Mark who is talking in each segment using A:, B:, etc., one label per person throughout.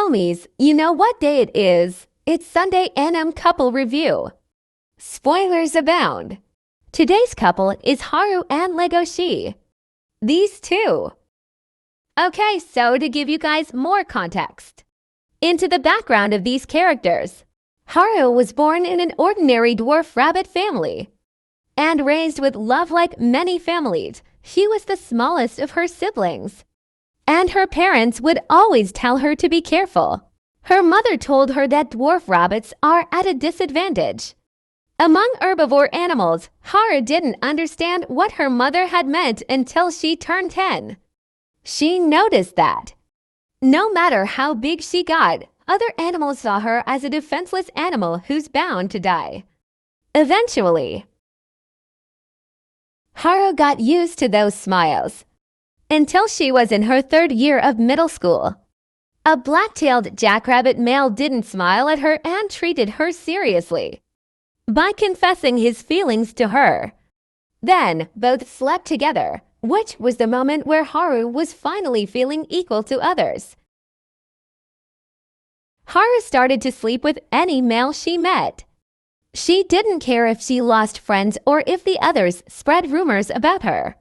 A: Homies, you know what day it is? It's Sunday NM Couple Review. Spoilers abound. Today's couple is Haru and Legoshi. These two. Okay, so to give you guys more context into the background of these characters, Haru was born in an ordinary dwarf rabbit family and raised with love like many families. She was the smallest of her siblings, and her parents would always tell her to be careful. Her mother told her that dwarf rabbits are at a disadvantage. Among herbivore animals, Haru didn't understand what her mother had meant until she turned 10. She noticed that no matter how big she got, other animals saw her as a defenseless animal who's bound to die. Eventually, Haru got used to those smiles until she was in her 3rd year of middle school. A black-tailed jackrabbit male didn't smile at her and treated her seriously by confessing his feelings to her. Then, both slept together, which was the moment where Haru was finally feeling equal to others. Haru started to sleep with any male she met. She didn't care if she lost friends or if the others spread rumors about her,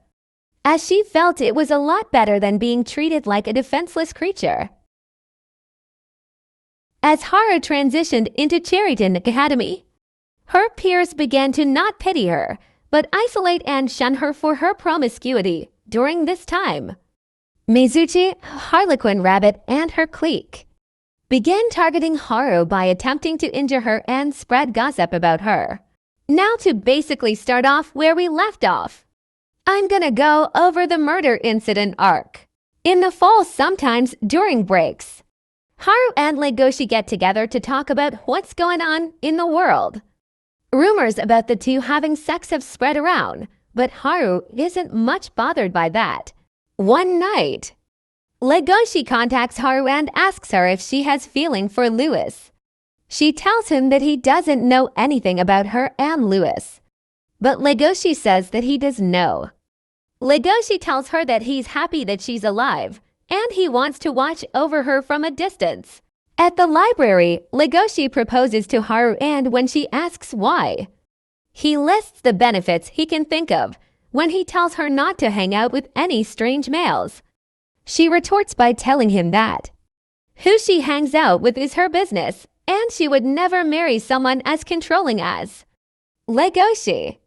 A: as she felt it was a lot better than being treated like a defenseless creature. As Haru transitioned into Cherryton Academy, her peers began to not pity her, but isolate and shun her for her promiscuity during this time. Mizuchi, Harlequin Rabbit, and her clique began targeting Haru by attempting to injure her and spread gossip about her. Now to basically start off where we left off, I'm gonna go over the murder incident arc. In the fall, sometimes during breaks, Haru and Legoshi get together to talk about what's going on in the world. Rumors about the two having sex have spread around, but Haru isn't much bothered by that. One night, Legoshi contacts Haru and asks her if she has feeling for Lewis. She tells him that he doesn't know anything about her and Lewis, but Legoshi says that he does know. Legoshi tells her that he's happy that she's alive, and he wants to watch over her from a distance. At the library, Legoshi proposes to Haru, and when she asks why, he lists the benefits he can think of when he tells her not to hang out with any strange males. She retorts by telling him that who she hangs out with is her business, and she would never marry someone as controlling as Legoshi.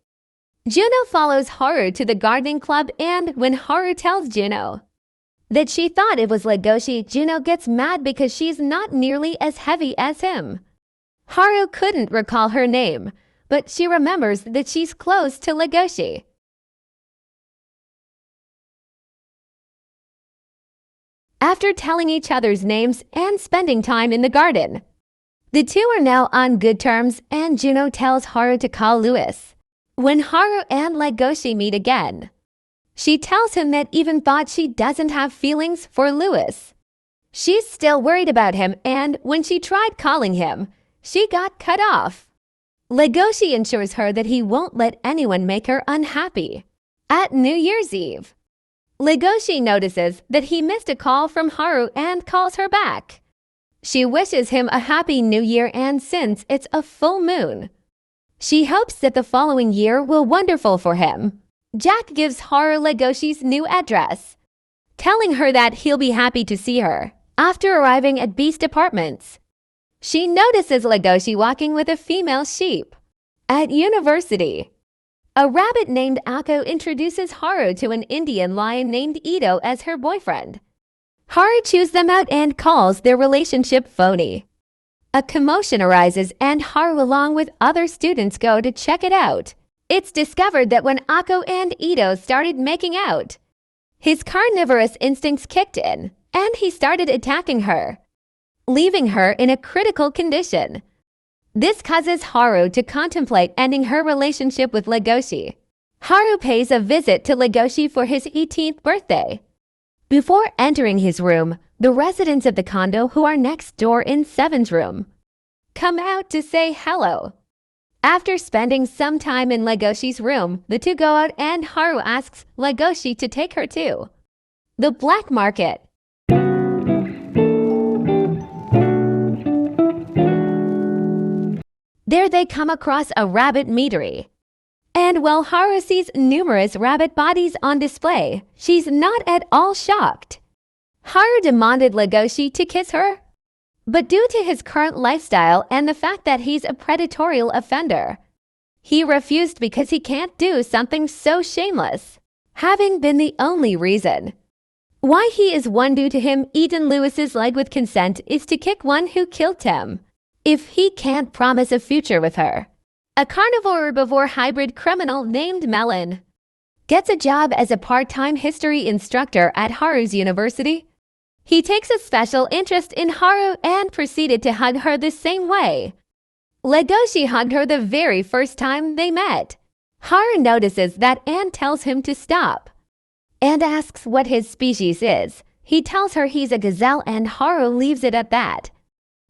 A: Juno follows Haru to the gardening club, and when Haru tells Juno that she thought it was Legoshi, Juno gets mad because she's not nearly as heavy as him. Haru couldn't recall her name, but she remembers that she's close to Legoshi. After telling each other's names and spending time in the garden, the two are now on good terms, and Juno tells Haru to call Lewis. When Haru and Legoshi meet again, she tells him that even thought she doesn't have feelings for Lewis, she's still worried about him, and when she tried calling him, she got cut off. Legoshi assures her that he won't let anyone make her unhappy. At New Year's Eve, Legoshi notices that he missed a call from Haru and calls her back. She wishes him a happy new year, and since it's a full moon, she hopes that the following year will be wonderful for him. Jack gives Haru Legoshi's new address, telling her that he'll be happy to see her. After arriving at Beast Apartments, she notices Legoshi walking with a female sheep. At university, a rabbit named Akko introduces Haru to an Indian lion named Ito as her boyfriend. Haru chews them out and calls their relationship phony. A commotion arises, and Haru along with other students go to check it out. It's discovered that when Akko and Ito started making out, his carnivorous instincts kicked in, and he started attacking her, leaving her in a critical condition. This causes Haru to contemplate ending her relationship with Legoshi. Haru pays a visit to Legoshi for his 18th birthday. Before entering his room, the residents of the condo, who are next door in 7's room, come out to say hello. After spending some time in Legoshi's room, the two go out, and Haru asks Legoshi to take her to the black market. There they come across a rabbit meadery. And while Haru sees numerous rabbit bodies on display, she's not at all shocked. Haru demanded Legoshi to kiss her, but due to his current lifestyle and the fact that he's a predatory offender, he refused because he can't do something so shameless, having been the only reason why he is one due to him eating Lewis's leg with consent is to kick one who killed him, if he can't promise a future with her. A carnivore-herbivore hybrid criminal named Melon gets a job as a part-time history instructor at Haru's university. He takes a special interest in Haru and proceeded to hug her the same way Legoshi hugged her the very first time they met. Haru notices that and tells him to stop and asks what his species is. He tells her he's a gazelle and Haru leaves it at that.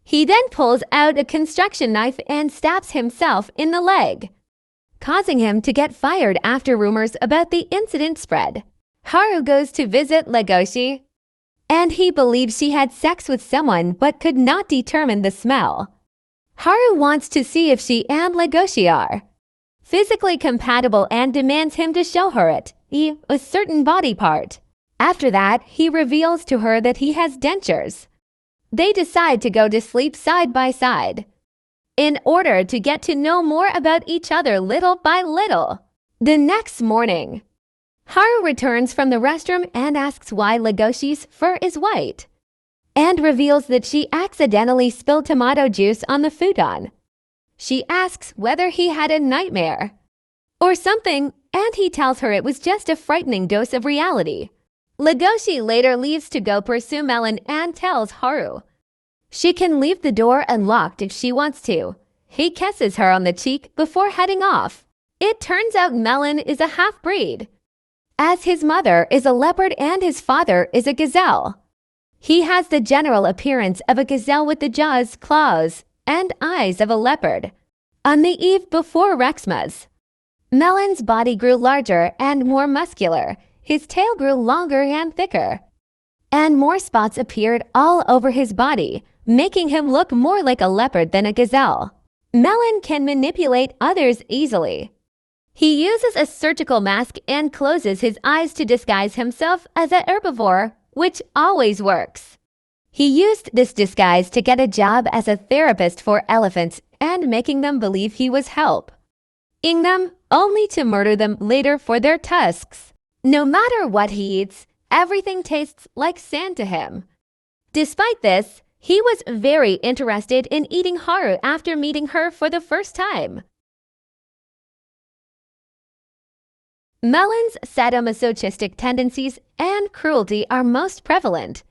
A: He then pulls out a construction knife and stabs himself in the leg, causing him to get fired after rumors about the incident spread. Haru goes to visit Legoshi, and he believes she had sex with someone but could not determine the smell. Haru wants to see if she and Legoshi are physically compatible and demands him to show her a certain body part. After that, he reveals to her that he has dentures. They decide to go to sleep side by side in order to get to know more about each other little by little. The next morning, Haru returns from the restroom and asks why Legoshi's fur is white, and reveals that she accidentally spilled tomato juice on the futon. She asks whether he had a nightmare or something, and he tells her it was just a frightening dose of reality. Legoshi later leaves to go pursue Melon and tells Haru she can leave the door unlocked if she wants to. He kisses her on the cheek before heading off. It turns out Melon is a half-breed, as his mother is a leopard and his father is a gazelle. He has the general appearance of a gazelle with the jaws, claws, and eyes of a leopard. On the eve before Rexmas, Melon's body grew larger and more muscular. His tail grew longer and thicker, and more spots appeared all over his body, making him look more like a leopard than a gazelle. Melon can manipulate others easily. He uses a surgical mask and closes his eyes to disguise himself as a herbivore, which always works. He used this disguise to get a job as a therapist for elephants and making them believe he was helping them, only to murder them later for their tusks. No matter what he eats, everything tastes like sand to him. Despite this, he was very interested in eating Haru after meeting her for the first time. Melon's sadomasochistic tendencies and cruelty are most prevalent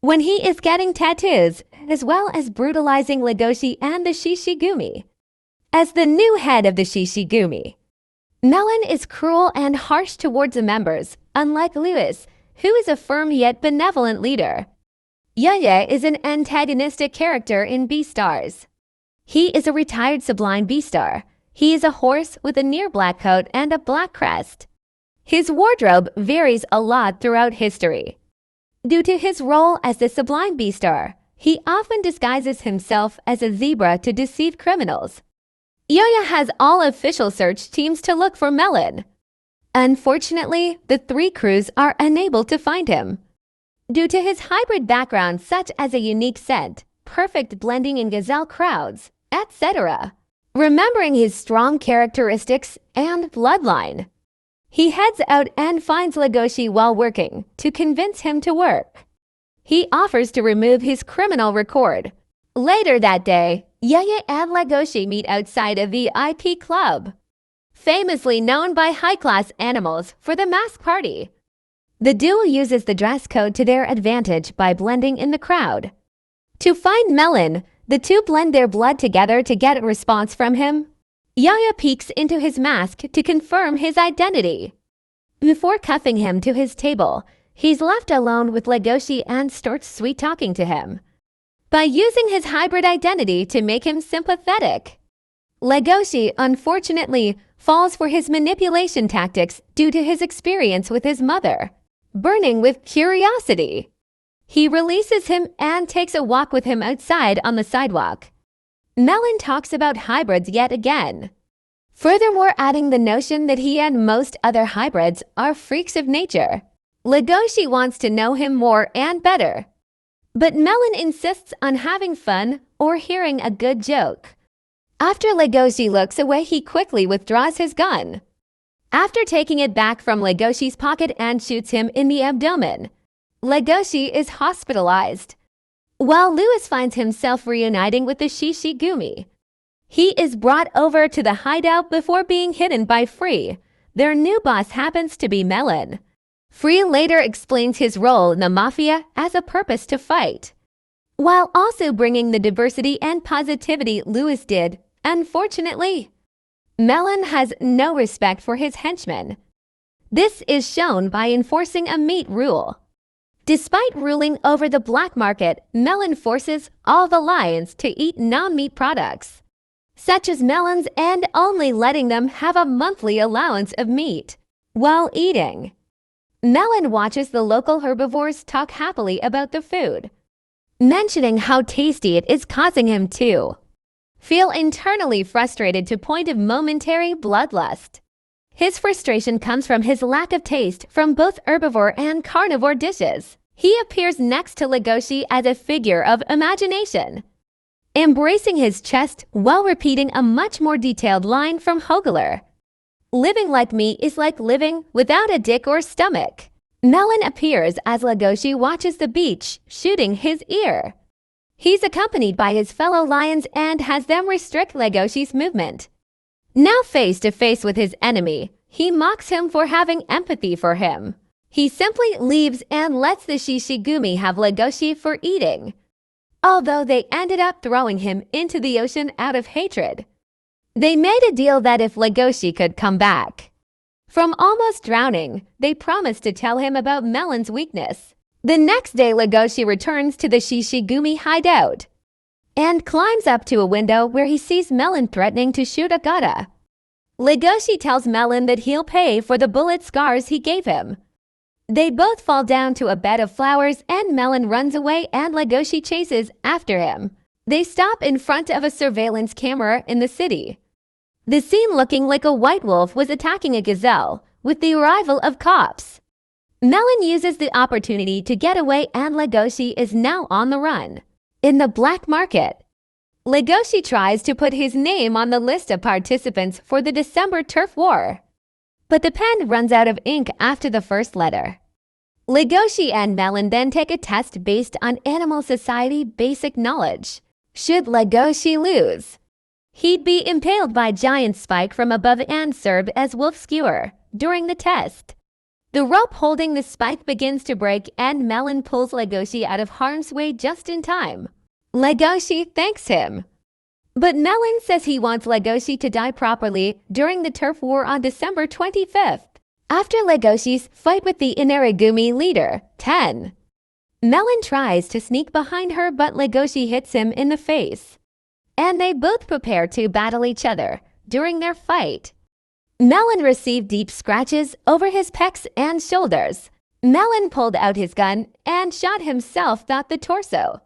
A: when he is getting tattoos, as well as brutalizing Legoshi and the Shishigumi. As the new head of the Shishigumi, Melon is cruel and harsh towards the members, unlike Lewis, who is a firm yet benevolent leader. Yaya is an antagonistic character in Beastars. He is a retired Sublime Beastar. He is a horse with a near black coat and a black crest. His wardrobe varies a lot throughout history. Due to his role as the Sublime Beastar, he often disguises himself as a zebra to deceive criminals. Yoya has all official search teams to look for Melon. Unfortunately, the three crews are unable to find him due to his hybrid background, such as a unique scent, perfect blending in gazelle crowds, etc. Remembering his strong characteristics and bloodline, he heads out and finds Legoshi while working to convince him to work. He offers to remove his criminal record. Later that day, Yaya and Legoshi meet outside a VIP club, famously known by high-class animals for the mask party. The duo uses the dress code to their advantage by blending in the crowd. To find Melon, the two blend their blood together to get a response from him. Yaya peeks into his mask to confirm his identity. Before cuffing him to his table, he's left alone with Legoshi and starts sweet-talking to him by using his hybrid identity to make him sympathetic. Legoshi, unfortunately, falls for his manipulation tactics due to his experience with his mother. Burning with curiosity, he releases him and takes a walk with him outside on the sidewalk. Melon talks about hybrids yet again, furthermore adding the notion that he and most other hybrids are freaks of nature. Legoshi wants to know him more and better, but Melon insists on having fun or hearing a good joke. After Legoshi looks away, he quickly withdraws his gun. After taking it back from Legoshi's pocket and shoots him in the abdomen, Legoshi is hospitalized, while Lewis finds himself reuniting with the Shishigumi. He is brought over to the hideout before being hidden by Free. Their new boss happens to be Melon. Free later explains his role in the mafia as a purpose to fight, while also bringing the diversity and positivity Lewis did. Unfortunately, Melon has no respect for his henchmen. This is shown by enforcing a meat rule. Despite ruling over the black market, Melon forces all the lions to eat non-meat products, such as melons, and only letting them have a monthly allowance of meat while eating. Melon watches the local herbivores talk happily about the food, mentioning how tasty it is, causing him to feel internally frustrated to the point of momentary bloodlust. His frustration comes from his lack of taste from both herbivore and carnivore dishes. He appears next to Legoshi as a figure of imagination, embracing his chest while repeating a much more detailed line from Hogler. Living like me is like living without a dick or stomach. Melon appears as Legoshi watches the beach, shooting his ear. He's accompanied by his fellow lions and has them restrict Legoshi's movement. Now face to face with his enemy, he mocks him for having empathy for him. He simply leaves and lets the Shishigumi have Legoshi for eating, although they ended up throwing him into the ocean out of hatred. They made a deal that if Legoshi could come back from almost drowning, they promised to tell him about Melon's weakness. The next day, Legoshi returns to the Shishigumi hideout and climbs up to a window where he sees Melon threatening to shoot Agata. Legoshi tells Melon that he'll pay for the bullet scars he gave him. They both fall down to a bed of flowers and Melon runs away and Legoshi chases after him. They stop in front of a surveillance camera in the city. The scene looking like a white wolf was attacking a gazelle with the arrival of cops. Melon uses the opportunity to get away and Legoshi is now on the run. In the black market, Legoshi tries to put his name on the list of participants for the December turf war, but the pen runs out of ink after the first letter. Legoshi and Melon then take a test based on Animal Society basic knowledge. Should Legoshi lose, he'd be impaled by giant spike from above and served as wolf skewer during the test. The rope holding the spike begins to break and Melon pulls Legoshi out of harm's way just in time. Legoshi thanks him, but Melon says he wants Legoshi to die properly during the turf war on December 25th. After Legoshi's fight with the Inarigumi leader, 10, Melon tries to sneak behind her but Legoshi hits him in the face, and they both prepare to battle each other. During their fight, Melon received deep scratches over his pecs and shoulders. Melon pulled out his gun and shot himself through the torso,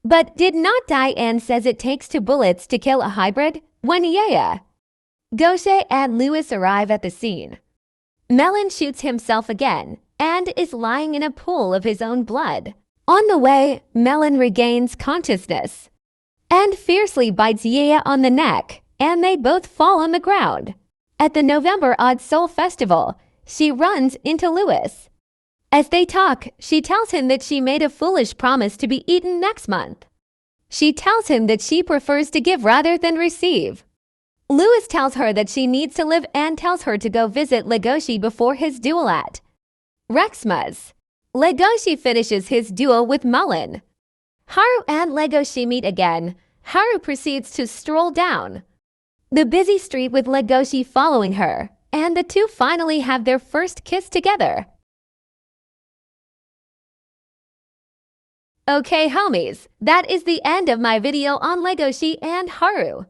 A: but did not die and says it takes 2 bullets to kill a hybrid. When Yaya, Goshe and Lewis arrive at the scene, Melon shoots himself again and is lying in a pool of his own blood. On the way, Melon regains consciousness and fiercely bites Yaya on the neck, and they both fall on the ground. At the November Odd Soul Festival, she runs into Lewis. As they talk, she tells him that she made a foolish promise to be eaten next month. She tells him that she prefers to give rather than receive. Lewis tells her that she needs to live and tells her to go visit Legoshi before his duel at Rexma's. Legoshi finishes his duel with Melon. Haru and Legoshi meet again. Haru proceeds to stroll down the busy street with Legoshi following her, and the two finally have their first kiss together. Okay homies, that is the end of my video on Legoshi and Haru.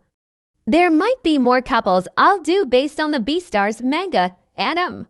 A: There might be more couples I'll do based on the Beastars manga, anime.